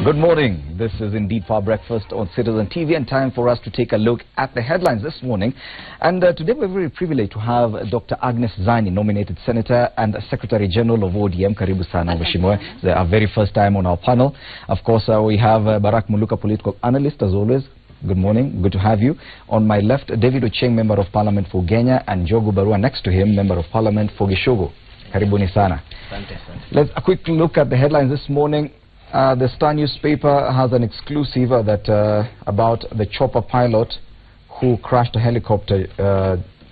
Good morning. This is indeed Far Breakfast on Citizen TV, and time for us to take a look at the headlines this morning. And today we're very privileged to have Dr. Agnes Zani, nominated Senator and Secretary General of ODM. Karibu sana, Mheshimiwa. It's our very first time on our panel. Of course, we have Barak Muluka, political analyst, as always. Good morning. Good to have you. On my left, David Ocheng, Member of Parliament for Kenya, and Jogu Barua next to him, Member of Parliament for Gishogo. Karibuni sana. Let's a quick look at the headlines this morning. The Star newspaper has an exclusive about the chopper pilot who crashed a helicopter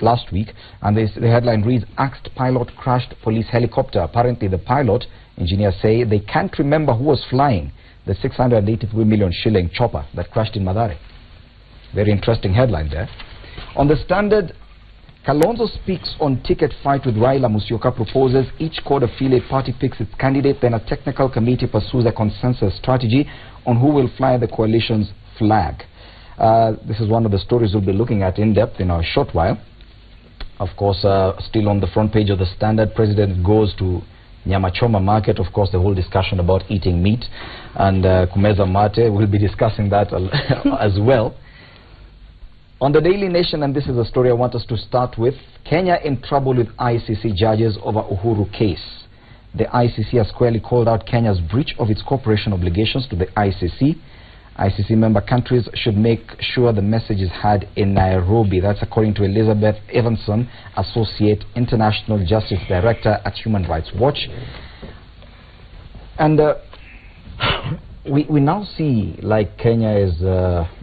last week, and the headline reads, "Axed pilot crashed police helicopter." Apparently the pilot, engineers say, they can't remember who was flying the 683 million shilling chopper that crashed in Mathare. Very interesting headline there. On the Standard, Kalonzo speaks on ticket fight with Raila. Musyoka proposes each court-affiliate party picks its candidate, then a technical committee pursues a consensus strategy on who will fly the coalition's flag. This is one of the stories we'll be looking at in depth in a short while. Of course, still on the front page of the Standard, President goes to Nyama Choma market. Of course, the whole discussion about eating meat and kumeza mate, we'll be discussing that as well. On the Daily Nation, and this is a story I want us to start with, Kenya in trouble with ICC judges over Uhuru case. The ICC has squarely called out Kenya's breach of its cooperation obligations to the ICC. ICC member countries should make sure the message is heard in Nairobi. That's according to Elizabeth Evanson, Associate International Justice Director at Human Rights Watch. And we now see like Kenya is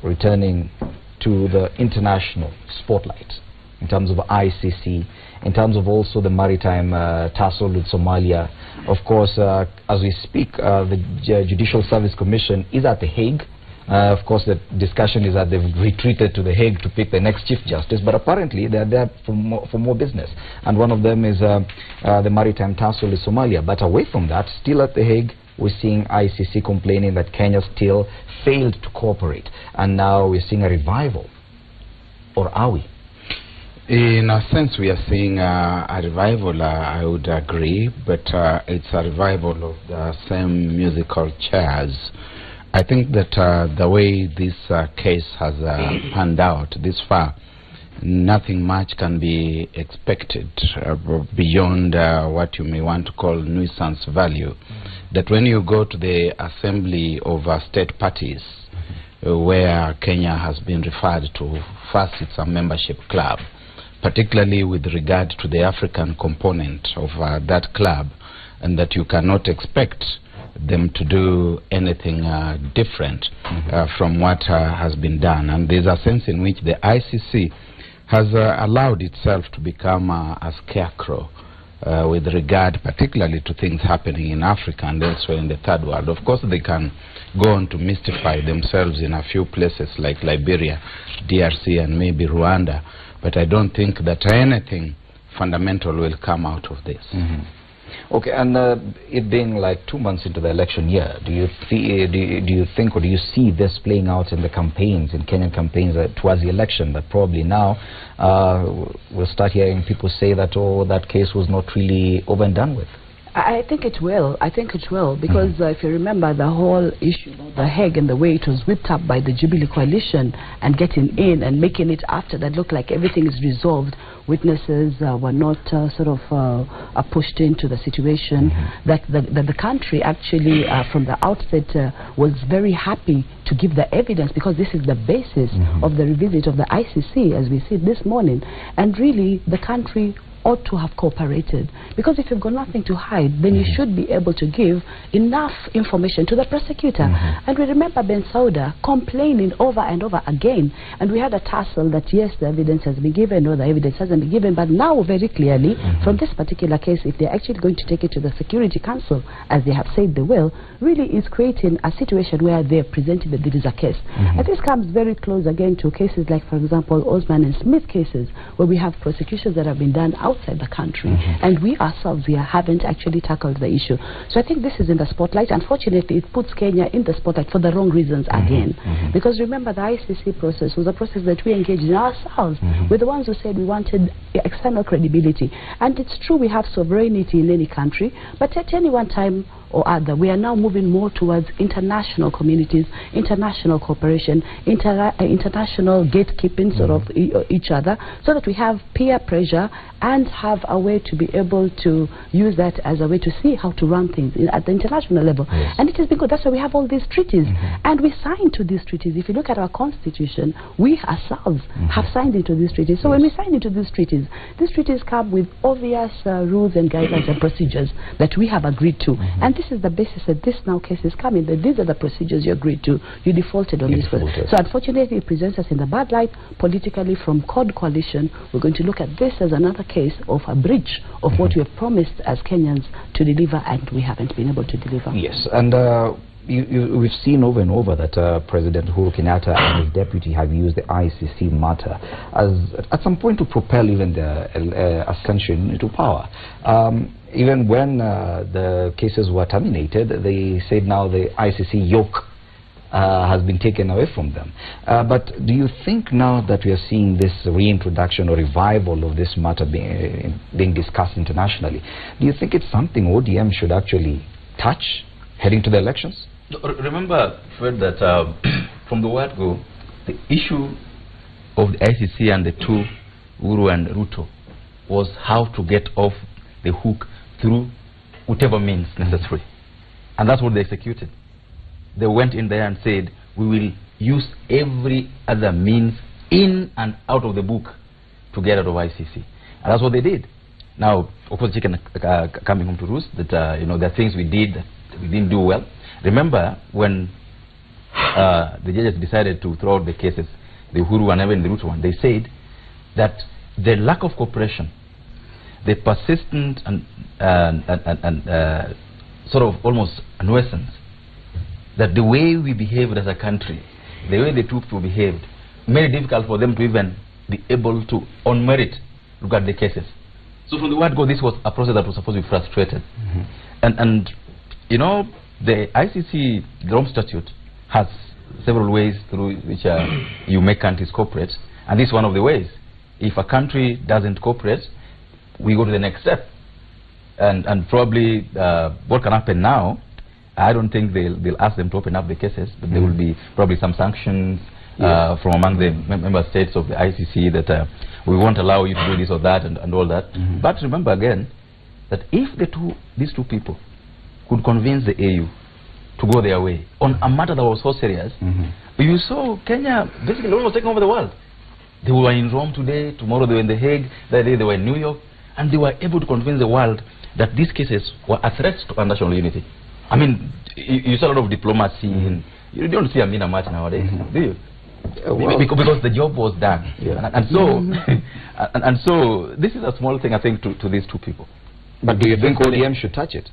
returning to the international spotlight in terms of ICC, in terms of also the maritime tussle with Somalia. Of course, as we speak, the Judicial Service Commission is at The Hague. Of course, the discussion is that they've retreated to The Hague to pick the next Chief Justice, but apparently they're there for more business. And one of them is the maritime tussle with Somalia. But away from that, still at The Hague, we're seeing ICC complaining that Kenya still failed to cooperate. And now we're seeing a revival. Or are we? In a sense, we are seeing a revival, I would agree, but it's a revival of the same musical chairs. I think that the way this case has panned out this far, nothing much can be expected beyond what you may want to call nuisance value. That when you go to the assembly of state parties, where Kenya has been referred to, first it's a membership club, particularly with regard to the African component of that club, and that you cannot expect them to do anything different from what has been done. And there's a sense in which the ICC has allowed itself to become a scarecrow with regard particularly to things happening in Africa and elsewhere in the third world. Of course, they can go on to mystify themselves in a few places like Liberia, DRC, and maybe Rwanda, but I don't think that anything fundamental will come out of this. Okay, and it being like 2 months into the election year, do you think or do you see this playing out in the campaigns, in Kenyan campaigns towards the election, that probably now we'll start hearing people say that, oh, that case was not really over and done with? I think it will. I think it will, because if you remember the whole issue about The Hague and the way it was whipped up by the Jubilee coalition and getting in and making it after that look like everything is resolved, witnesses were not pushed into the situation, that the country actually from the outset was very happy to give the evidence, because this is the basis of the revisit of the ICC as we see it this morning. And really the country ought to have cooperated, because if you've got nothing to hide, then you should be able to give enough information to the prosecutor. And we remember Ben Sauda complaining over and over again, and we had a tussle that yes, the evidence has been given, no, the evidence hasn't been given, but now very clearly from this particular case, if they're actually going to take it to the Security Council as they have said they will, really is creating a situation where they're presenting that there is a case. And this comes very close again to cases like, for example, Osman and Smith cases, where we have prosecutions that have been done outside the country, and we ourselves here haven't actually tackled the issue. So I think this is in the spotlight. Unfortunately, it puts Kenya in the spotlight for the wrong reasons again. Because remember, the ICC process was a process that we engaged in ourselves. We're the ones who said we wanted external credibility. And it's true we have sovereignty in any country, but at any one time or other. We are now moving more towards international communities, international cooperation, international gatekeeping sort of each other, so that we have peer pressure and have a way to be able to use that as a way to see how to run things at the international level. Yes. And it has been good. That's why we have all these treaties. And we signed to these treaties. If you look at our constitution, we ourselves have signed into these treaties. So when we sign into these treaties come with obvious rules and guidelines and procedures that we have agreed to. And this is the basis that this now case is coming, that these are the procedures you agreed to. You defaulted on this. So unfortunately, it presents us in the bad light politically from Code Coalition. We're going to look at this as another case of a breach of what we have promised as Kenyans to deliver, and we haven't been able to deliver. Yes, and we've seen over and over that President Uhuru Kenyatta and his deputy have used the ICC matter as at some point to propel even the ascension into power. Even when the cases were terminated, they said now the ICC yoke has been taken away from them. But do you think now that we are seeing this reintroduction or revival of this matter being discussed internationally, do you think it's something ODM should actually touch heading to the elections? Remember, Fred, that from the word go, the issue of the ICC and the two, Uhuru and Ruto, was how to get off the hook through whatever means necessary. And that's what they executed. They went in there and said, we will use every other means in and out of the book to get out of ICC. And that's what they did. Now, of course, chicken coming home to roost, that you know, there are things we did that we didn't do well. Remember when the judges decided to throw out the cases, the Uhuru and even the Ruto one, they said that the lack of cooperation, the persistent and sort of almost nuisance, that the way we behaved as a country, the way the two people behaved, made it difficult for them to even be able to, on merit, look at the cases. So from the word go, this was a process that was supposed to be frustrated. And you know, the ICC, the Rome Statute, has several ways through which you make countries cooperate, and this is one of the ways. If a country doesn't cooperate, we go to the next step. And probably what can happen now, I don't think they'll ask them to open up the cases, but there will be probably some sanctions from among the member states of the ICC that we won't allow you to do this or that and all that. But remember again that if these two people could convince the AU to go their way on a matter that was so serious, you saw Kenya basically almost taking over the world. They were in Rome today, tomorrow they were in The Hague, that day they were in New York, and they were able to convince the world that these cases were a threat to our national unity. I mean, you saw a lot of diplomacy, and you don't see Amina much nowadays, do you? Well, because the job was done. And so this is a small thing, I think, to these two people. But do you think ODM should touch it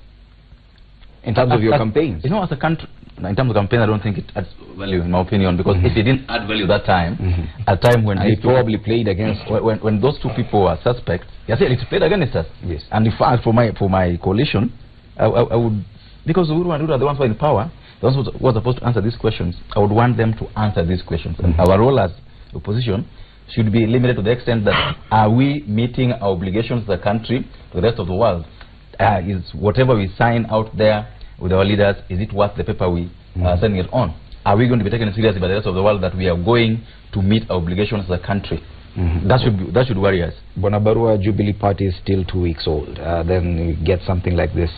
in terms of your campaigns? You know, as a country, in terms of campaign, I don't think it adds value, in my opinion, because if it didn't add value that time, a time when it probably played against when those two people were suspects, yes, it played against us. Yes. And in fact, for my coalition, I would, because Uhuru and Ruto are the ones who are in power, the ones who were supposed to answer these questions, I would want them to answer these questions. And our role as opposition should be limited to the extent that are we meeting our obligations as a country to the rest of the world? Is whatever we sign out there with our leaders, is it worth the paper we are sending it on? Are we going to be taken seriously by the rest of the world that we are going to meet our obligations as a country? That should worry us. Bonabarua Jubilee Party is still 2 weeks old. Then you get something like this.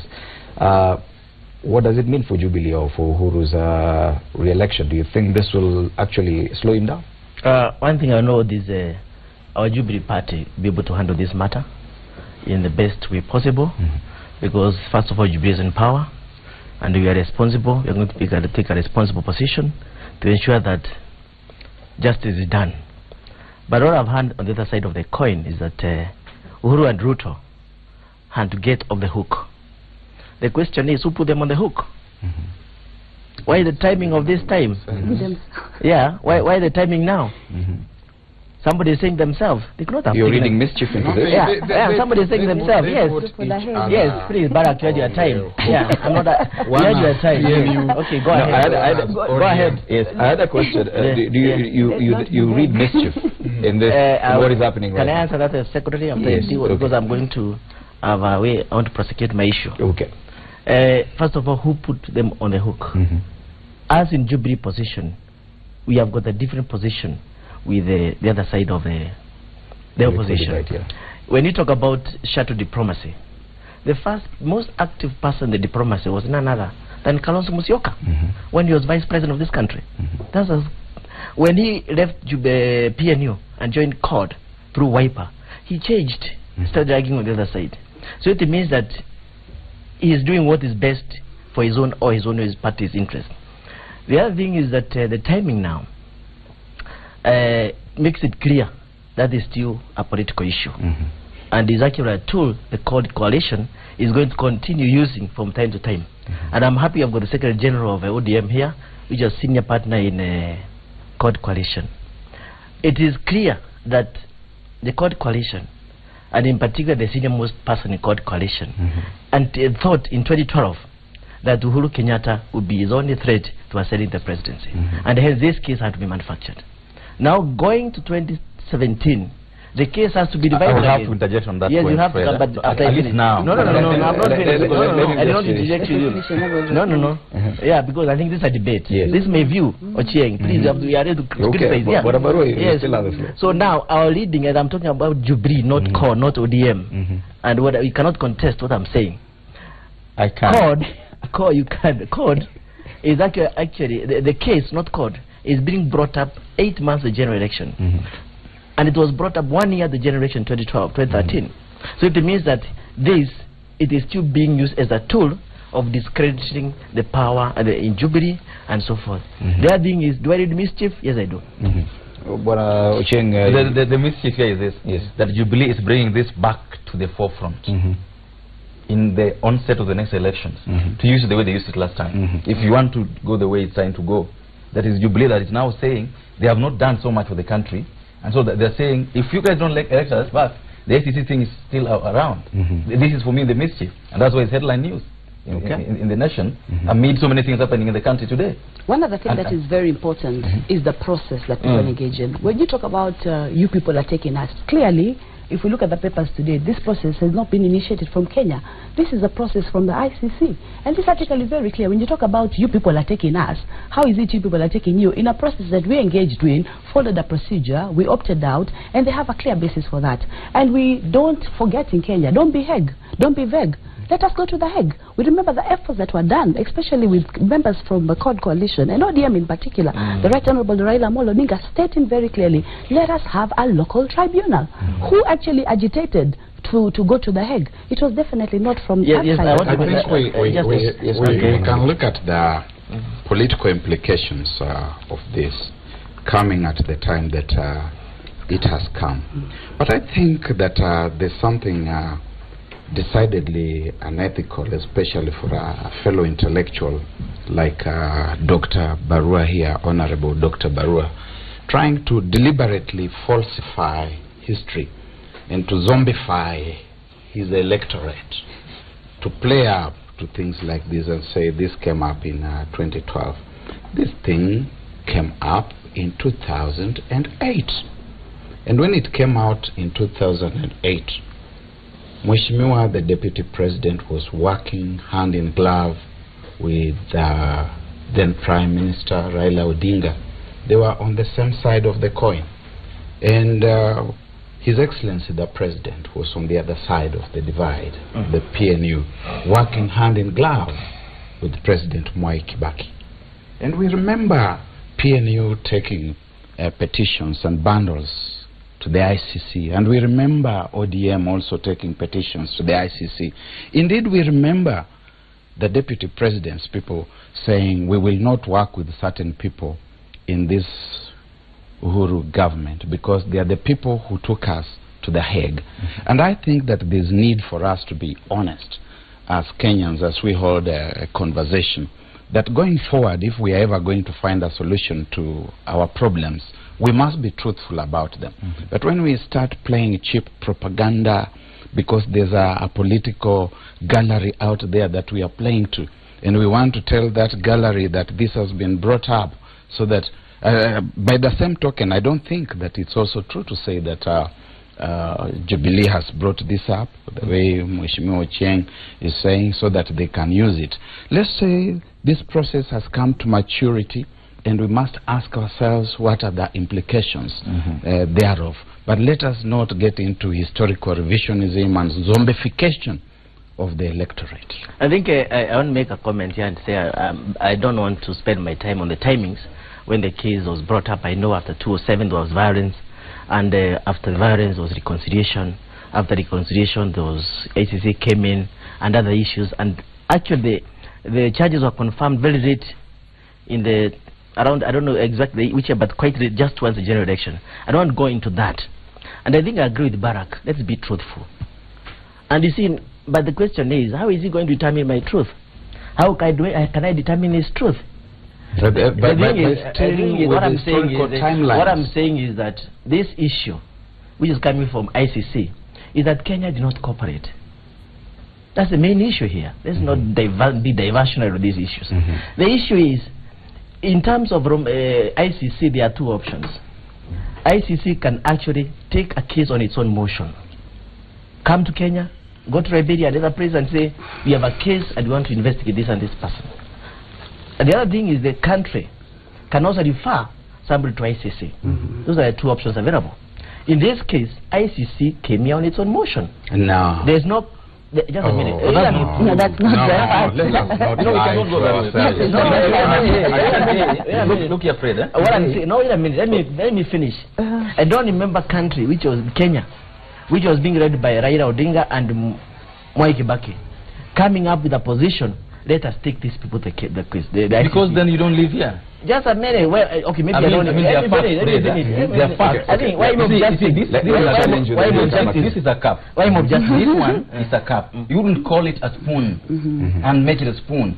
What does it mean for Jubilee or for Uhuru's re-election? Do you think this will actually slow him down? One thing I know is our Jubilee Party will be able to handle this matter in the best way possible, because first of all, Jubilee is in power, and we are responsible. We are going to take a responsible position to ensure that justice is done. But what I've heard on the other side of the coin is that Uhuru and Ruto had to get off the hook. The question is, who put them on the hook? Why the timing of this time? Yeah, why the timing now? Somebody is saying themselves. They could not have. You're reading mischief into this? Yeah, somebody is saying themselves. Yes, yes, please, Barack, you had your time. Yeah, I'm not. You had your time. Okay, go ahead. Go ahead. Yes, I had a question. Do you read mischief in this? What is happening right now? Can I answer that as secretary after you? Because I'm going to have a way. I want to prosecute my issue. Okay. First of all, who put them on the hook? Us in Jubilee position, we have got a different position with the other side of the opposition. Right, yeah. When you talk about shuttle diplomacy, the first most active person in the diplomacy was none other than Kalonzo Musyoka when he was vice president of this country. That was when he left PNU and joined CORD through Wiper. He changed, started arguing with the other side. So it means that he is doing what is best for his own or his party's interest. The other thing is that the timing now makes it clear that is still a political issue. And is actually a tool the CORD coalition is going to continue using from time to time. And I'm happy I've got the Secretary General of ODM here, which is a senior partner in CORD coalition. It is clear that the CORD coalition, and in particular the senior most person in CORD coalition, and thought in 2012 that Uhuru Kenyatta would be his only threat to ascending the presidency. And hence this case had to be manufactured. Now going to 2017, the case has to be divided. I will have again. to interject on that. Yes, point you have to come, but after at least now. No, I'm not finished. I don't interject you. No. Yeah, because I think this is a debate. Yes. This is my view. Ochieng, please, we are ready to criticize. Yeah. What about yes. So now our leading, and I'm talking about Jubilee, not CORD, not ODM, and what we cannot contest what I'm saying. I can't. CORD, you can. CORD is actually the case, not CORD, is being brought up 8 months the general election. And it was brought up 1 year the general election 2013. So it means that it is still being used as a tool of discrediting the power in Jubilee and so forth. The other thing is, do I read mischief? Yes, I do. The mischief here is this: that Jubilee is bringing this back to the forefront in the onset of the next elections, to use it the way they used it last time. If you want to go the way it's trying to go, that is Jubilee that is now saying they have not done so much for the country, and so they're saying, if you guys don't elect us back, the ICC thing is still around. This is for me the mischief, and that's why it's headline news in the nation, amid so many things happening in the country today. One other thing that is very important is the process that people engage in. When you talk about you people are taking us, clearly, if we look at the papers today, this process has not been initiated from Kenya. This is a process from the ICC. And this article is very clear. When you talk about you people are taking us, how is it you people are taking you? In a process that we engaged in, followed a procedure, we opted out, and they have a clear basis for that. And we don't forget in Kenya, don't be vague, don't be vague. Let us go to the Hague. We remember the efforts that were done, especially with members from the CORD coalition, and ODM in particular, the Right Honorable Raila Amolo Odinga stating very clearly, let us have a local tribunal. Who actually agitated to go to the Hague? It was definitely not from I think we can look at the political implications of this coming at the time that it has come. But I think that there's something decidedly unethical, especially for a fellow intellectual like Dr. Barua here, Honorable Dr. Barua, trying to deliberately falsify history and to zombify his electorate, to play up to things like this and say this came up in 2012. This thing came up in 2008. And when it came out in 2008, Mheshimiwa, the Deputy President, was working hand in glove with then Prime Minister Raila Odinga. They were on the same side of the coin. And His Excellency, the President, was on the other side of the divide, the PNU, working hand in glove with President Mwai Kibaki. And we remember PNU taking petitions and bundles to the ICC, and we remember ODM also taking petitions to the ICC. Indeed, we remember the Deputy President's people saying we will not work with certain people in this Uhuru government because they are the people who took us to the Hague. And I think that there's need for us to be honest as Kenyans as we hold a conversation that going forward, if we are ever going to find a solution to our problems, we must be truthful about them. But when we start playing cheap propaganda because there's a political gallery out there that we are playing to, and we want to tell that gallery that this has been brought up, so that by the same token, I don't think that it's also true to say that Jubilee has brought this up, the way Mheshimiwa Ochieng is saying, so that they can use it. Let's say this process has come to maturity, and we must ask ourselves what are the implications thereof. But let us not get into historical revisionism and zombification of the electorate. I think I want to make a comment here and say I don't want to spend my time on the timings. When the case was brought up, I know after 2007 there was violence, and after the violence there was reconciliation. After reconciliation there was ICC came in and other issues, and actually the charges were confirmed very late in the around, I don't know exactly which year, but quite late, just towards the general election. I don't want to go into that. And I think I agree with Barack. Let's be truthful. And you see, but the question is, how is he going to determine my truth? How can I determine his truth? What I'm saying is that this issue, which is coming from ICC, is that Kenya did not cooperate. That's the main issue here. Let's not be diversionary with these issues. The issue is, in terms of ICC, there are two options. ICC can actually take a case on its own motion, come to Kenya, go to Liberia and other places and say, we have a case and we want to investigate this and this person. And the other thing is the country can also refer somebody to ICC. Those are the two options available. In this case, ICC came here on its own motion. No. There's no... Just a minute. No, that's not that. Look here, Fred. What I'm saying, no, wait a minute. Let me finish. I don't remember country which was Kenya, which was being led by Raila Odinga and Mwai Kibaki, coming up with a position. Let us take these people the quiz. Because then you don't live here. Just a minute. Well, okay, maybe I don't. They are facts. I think why this is a cup. Why mob justice? This one is a cup. You wouldn't call it a spoon and make it a spoon.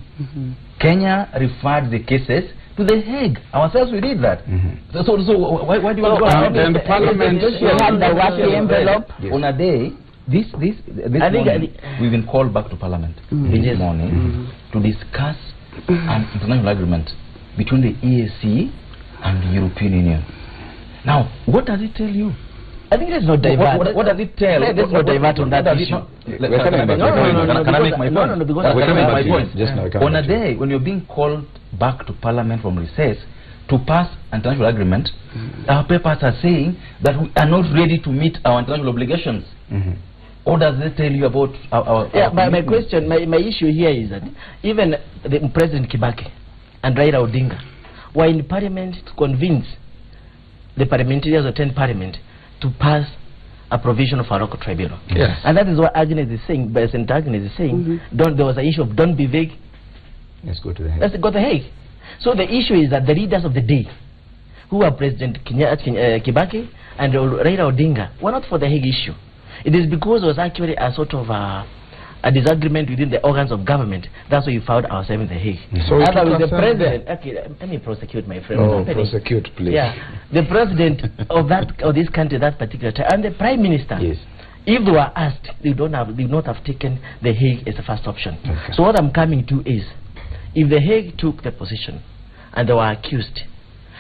Kenya referred the cases to the Hague. Ourselves, we did that. So why do you want to go? And the Parliament had the wacky envelope on a day. This morning, we've been called back to Parliament this morning to discuss an international agreement between the EAC and the European Union. Now, what does it tell you? I think let's not divert. What does it tell? Let's not divert on that issue. Can I make my point? On a day day when you're being called back to Parliament from recess to pass an international agreement, our papers are saying that we are not ready to meet our international obligations. What does it tell you about our my question, my issue here is that even the President Kibaki and Raila Odinga were in Parliament to convince the parliamentarians of 10 Parliament to pass a provision of a local tribunal. Yes. And that is what Agnes is saying, President Agnes is saying, there was an issue of don't be vague. Let's go to the Hague. Let's go to the Hague. So the issue is that the leaders of the day, who are President Kibaki and Raila Odinga, were not for the Hague issue. It is because there was actually a sort of a disagreement within the organs of government. That's why we found ourselves in the Hague. So with the president, okay, let me prosecute my friend. Oh, prosecute, please. Yeah, the president of this country, that particular time, and the prime minister. Yes. If they were asked, they would not have taken the Hague as the first option. So what I'm coming to is, if the Hague took the position and they were accused,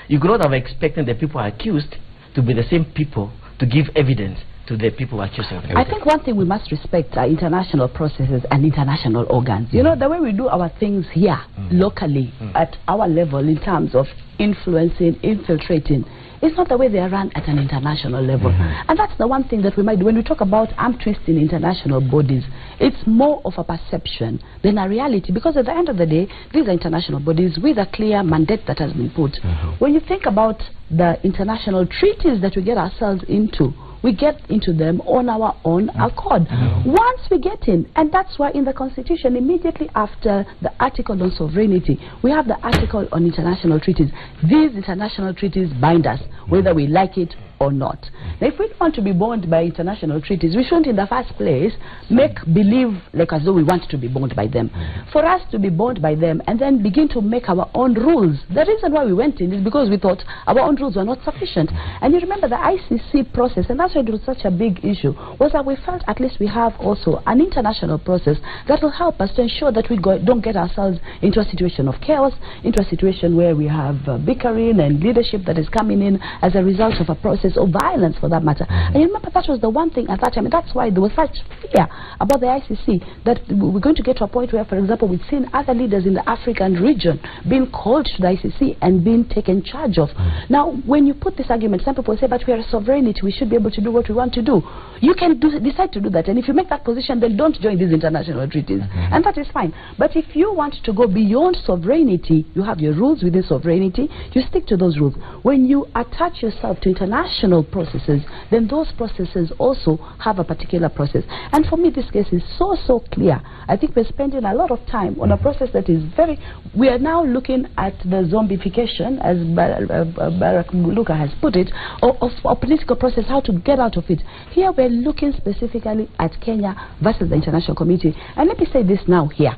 you could not have expected the people accused to be the same people to give evidence to the people accusing them. I think one thing we must respect are international processes and international organs. You know, the way we do our things here, locally, at our level, in terms of influencing, infiltrating, it's not the way they are run at an international level. And that's the one thing that we might do. When we talk about arm twisting international bodies, it's more of a perception than a reality, because at the end of the day, these are international bodies with a clear mandate that has been put. When you think about the international treaties that we get ourselves into, we get into them on our own accord. Once we get in, and that's why in the Constitution, immediately after the article on sovereignty, we have the article on international treaties. These international treaties bind us, whether we like it or not. Now, if we want to be bound by international treaties, we shouldn't in the first place make believe like as though we want to be bound by them. For us to be bound by them and then begin to make our own rules, the reason why we went in is because we thought our own rules were not sufficient. And you remember the ICC process, and that's why it was such a big issue, was that we felt at least we have also an international process that will help us to ensure that we don't get ourselves into a situation of chaos, into a situation where we have bickering and leadership that is coming in as a result of a process process, or violence for that matter. And you remember that was the one thing at that time, and that's why there was such fear about the ICC, that we're going to get to a point where, for example, we've seen other leaders in the African region being called to the ICC and being taken charge of. Now, when you put this argument, some people say, but we are a sovereignty, we should be able to do what we want to do. You can decide to do that, and if you make that position, then don't join these international treaties, and that is fine. But if you want to go beyond sovereignty, you have your rules within sovereignty, you stick to those rules. When you attach yourself to international processes, then those processes also have a particular process. And for me, this case is so clear. I think we're spending a lot of time on a process that is very... We are now looking at the zombification, as Barack Muluka has put it, of a political process, how to get out of it. Here we're looking specifically at Kenya versus the international community. And let me say this now here.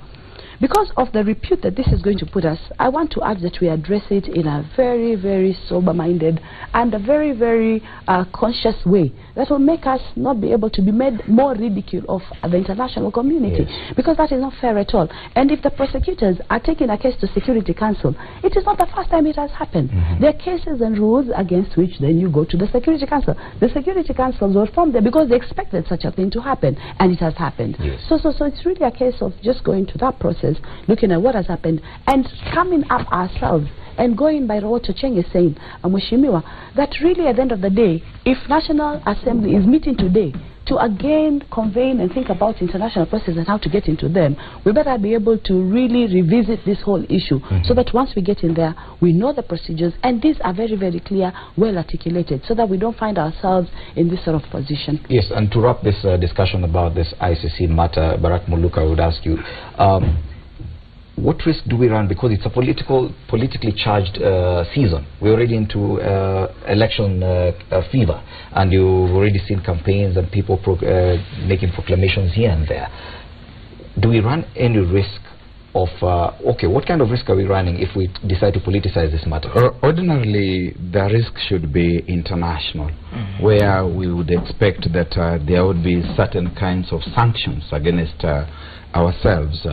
Because of the repute that this is going to put us, I want to urge that we address it in a very sober-minded and a very conscious way that will make us not be able to be made more ridicule of the international community, because that is not fair at all. And if the prosecutors are taking a case to Security Council, it is not the first time it has happened. There are cases and rules against which then you go to the Security Council. The Security Councils were formed there because they expected such a thing to happen, and it has happened. So it's really a case of just going to that process, looking at what has happened and coming up ourselves and going by what Cheng is saying, Mheshimiwa, that really at the end of the day, if National Assembly is meeting today to again convene and think about international processes and how to get into them, we better be able to really revisit this whole issue, so that once we get in there, we know the procedures, and these are very clear, well articulated, so that we don't find ourselves in this sort of position. Yes, and to wrap this discussion about this ICC matter, Barack Muluka, I would ask you, what risk do we run, because it's a politically charged season? We're already into election fever, and you've already seen campaigns and people making proclamations here and there. Do we run any risk of, okay, what kind of risk are we running if we decide to politicize this matter? Ordinarily, the risk should be international, where we would expect that there would be certain kinds of sanctions against ourselves,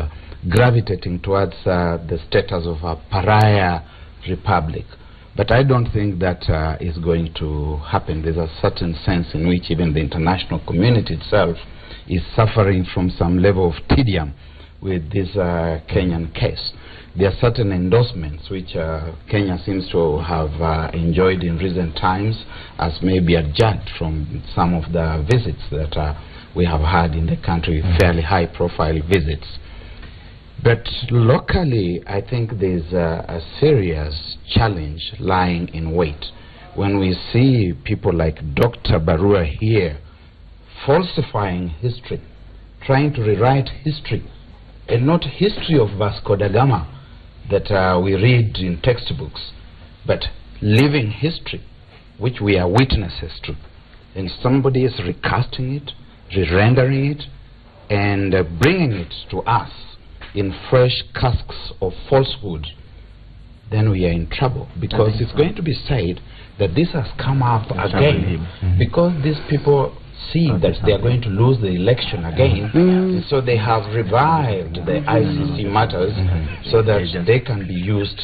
gravitating towards the status of a pariah republic. But I don't think that is going to happen. There's a certain sense in which even the international community itself is suffering from some level of tedium with this Kenyan case. There are certain endorsements which Kenya seems to have enjoyed in recent times, as maybe adjunct from some of the visits that we have had in the country, fairly high-profile visits. But locally, I think there's a serious challenge lying in wait. When we see people like Dr. Barua here falsifying history, trying to rewrite history, and not history of Vasco da Gama that we read in textbooks, but living history, which we are witnesses to. And somebody is recasting it, re-rendering it, and bringing it to us in fresh casks of falsehood, then we are in trouble, because it's going to be said that this has come up again because these people see that they are going to lose the election again, and so they have revived the ICC matters so that they can be used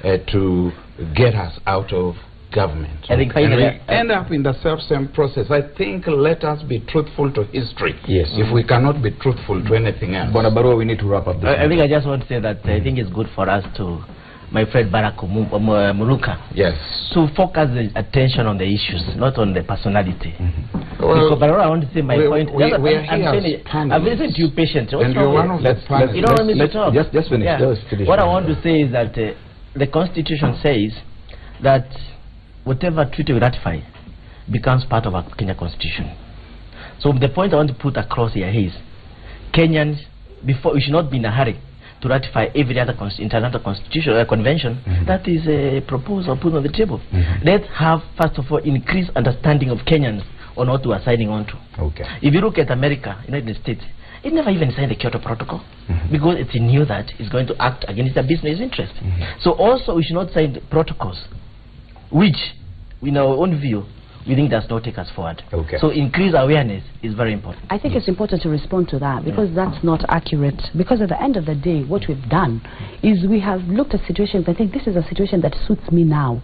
to get us out of government. I think and we end up in the self-same process. I think let us be truthful to history. Yes. If we cannot be truthful to anything else. Bonabaro, we need to wrap up this. I think I just want to say that I think it's good for us to, my friend Barack Muluka, to focus the attention on the issues, not on the personality. Well, but I want to say my point. I've listened to you patiently. And you're one of the you don't want me to talk. Just finish. Yeah. What I want to say is that the Constitution says that whatever treaty we ratify becomes part of our Kenya Constitution. So the point I want to put across here is, Kenyans, before, we should not be in a hurry to ratify every other international constitution convention that is proposed or put on the table. Let's have, first of all, increased understanding of Kenyans on what we are signing on to. If you look at America, United States, it never even signed the Kyoto Protocol because it knew that it's going to act against their business interest. So also we should not sign protocols which, in our own view, we think does not take us forward. So increased awareness is very important. I think it's important to respond to that, because that's not accurate. Because at the end of the day, what we've done is we have looked at situations. I think this is a situation that suits me now.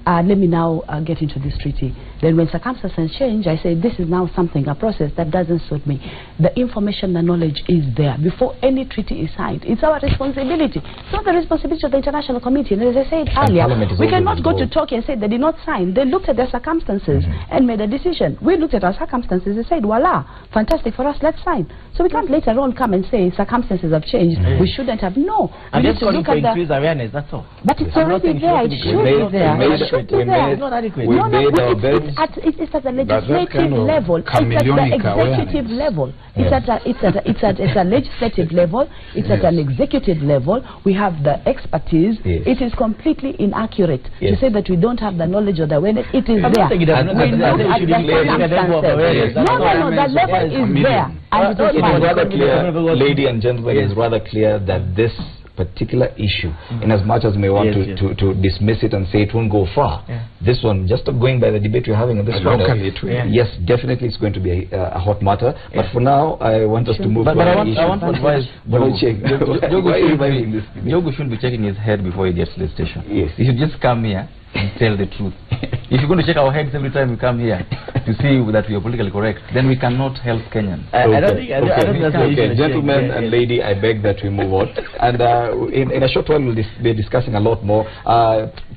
let me now get into this treaty. Then when circumstances change, I say this is now something, a process that doesn't suit me. The information and knowledge is there. Before any treaty is signed, it's our responsibility. It's not the responsibility of the international committee. And as I said earlier, we cannot go to Turkey and say they did not sign. They looked at their circumstances and made a decision. We looked at our circumstances and said, voila, fantastic for us, let's sign. So we can't later on come and say circumstances have changed. We shouldn't have. No. I'm just calling for increased awareness, that's all. But it's already there. It should be there. It should be there. It's not adequate. No, it's at the legislative level. It's at the executive level. It's at a legislative level. It's at an executive level. We have the expertise. It is completely inaccurate to say that we don't have the knowledge or the awareness. It is there. We look at the circumstances. No, the level is there. And it is rather clear, ladies and gentlemen, it is rather clear that this particular issue, in as much as we may want to dismiss it and say it won't go far, this one, just going by the debate we're having on this one, yes, definitely it's going to be a hot matter. But for now, I want us to move to I want to advise Jogo shouldn't be checking his head before he gets to the station. Yes. He should just come here and tell the truth. If you're going to check our heads every time we come here to see that we are politically correct, then we cannot help Kenyans. I don't think that's gentlemen and lady, I beg that we move on. And in a short while we'll be discussing a lot more.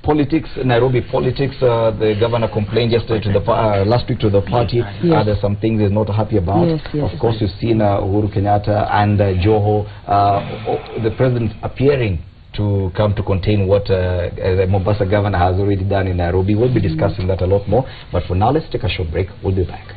Politics, Nairobi politics. The governor complained yesterday to the last week to the party. There's some things he's not happy about. Of course, you've seen Uhuru Kenyatta and Joho, the president appearing to come to contain what the Mombasa governor has already done in Nairobi. We'll be discussing that a lot more. But for now, let's take a short break. We'll be back.